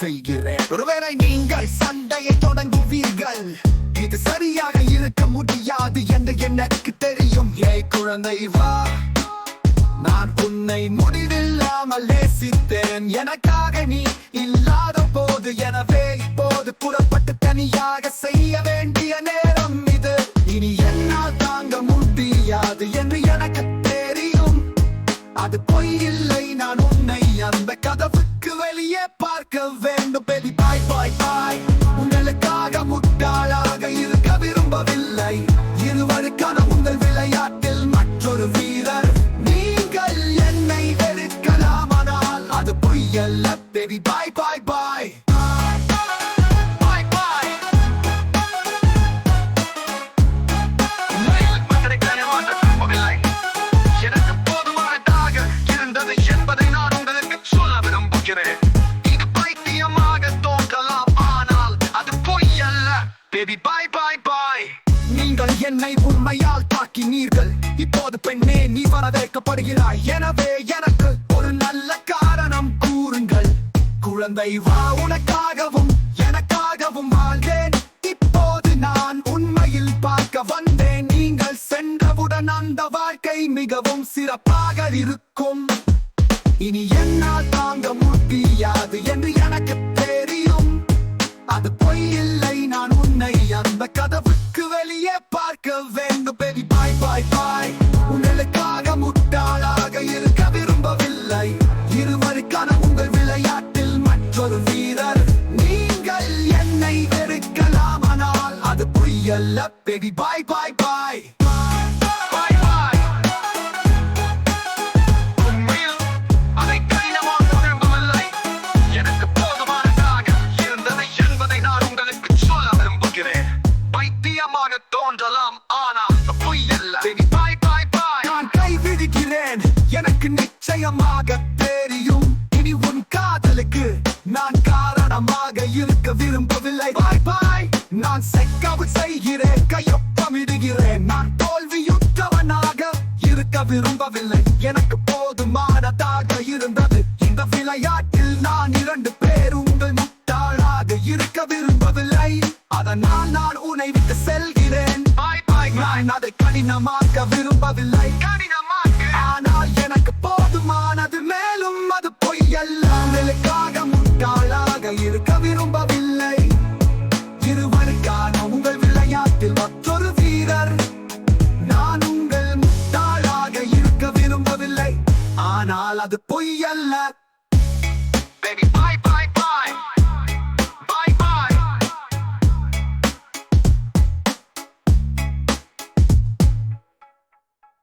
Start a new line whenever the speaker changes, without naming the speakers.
செய்கிறேன். ஒருவேளை நீங்கள் சண்டையை தொடங்குவீர்கள், இது சரியாக இருக்க முடியாது என்று எனக்கு தெரியும். ஏய் குழந்தை வா, நான் உன்னை முடிவில்லாமல் நேசித்தேன். எனக்காக நீ இல்லாத போது, எனவே இப்போது புறப்பட்டு தனியாக செய்ய வேண்டிய நேரம் இது. இனி என்னால் தாங்க முடியாது என்று எனக்கு தெரியும். அது பொய் இல்லை, நான் உன்னை அந்த கதவுக்கு வெளியே பார்க்க வேண்டும். பேபி பாய் பாய் பாய், உங்களுக்காக முட்டாளாக இருக்க விரும்பவில்லை. இருவருக்கான உங்கள் விளையாட்டில் மற்றொரு வீரர். நீங்கள் என்னை வெறுக்கலாமானால் அது பொய் அல்ல. பேபி பாய் பாய் பாய். Baby bye bye bye. நீங்கள் என்னை உண்மையால் தாக்கினீர்கள். இப்போது பெண்ணே நீ வரவேற்கப்படுகிறாய். எனவே எனக்கு ஒரு நல்ல காரணம் கூறுங்கள். குழந்தை வா, உனக்காகவும் எனக்காகவும் வாழ்ந்தேன். இப்போது நான் உண்மையில் பார்க்க வந்தேன். நீங்கள் சென்றவுடன் அந்த வாழ்க்கை மிகவும் சிறப்பாக இருக்கும். இனி என்னால் தாங்க முடியாது என்று எனக்கு தெரியும். அது பொய் இல்லை, நான் உன்னை அந்த கதவுக்கு வெளியே பார்க்க வேண்டும். பேபி பாய் பாய் பாய், உங்களுக்காக முட்டாளாக இருக்க விரும்பவில்லை. இருவருக்கான உங்கள் விளையாட்டில் மற்றொரு வீரர். நீங்கள் என்னை வெறுக்கலாமானால் அது பொய் அல்ல. பேபி பாய் பாய் பாய். நான் கைவிடுகிறேன், எனக்கு நிச்சயமாக தெரியும். இனி உன் காதலுக்கு நான் காரணமாக இருக்க விரும்பவில்லை. பாய் பாய். நான் செக்அவுட் செய்கிறேன், கையொப்பமிடுகிறேன். நான் தோல்வியுற்றவனாக இருக்க விரும்பவில்லை. எனக்கு போதுமானதாக இருந்தது இந்த விளையாட்டில். நான் 2 பேர் உங்கள் முட்டாளாக இருக்க விரும்பவில்லை. அதனால் நான் உன்னை விட்டு செல்கிறேன். நான் அதை கடினமாக்க விரும்பவில்லை. ஆனால் எனக்கு போதுமானது, மேலும் அது பொய் அல்ல. உங்களுக்காக முட்டாளாக இருக்க விரும்பவில்லை. இருவருக்கான உங்கள் விளையாட்டில் மற்றொரு வீரர். நான் உங்கள் முட்டாளாக இருக்க விரும்பவில்லை. ஆனால் அது பொய் அல்ல. Baby bye bye.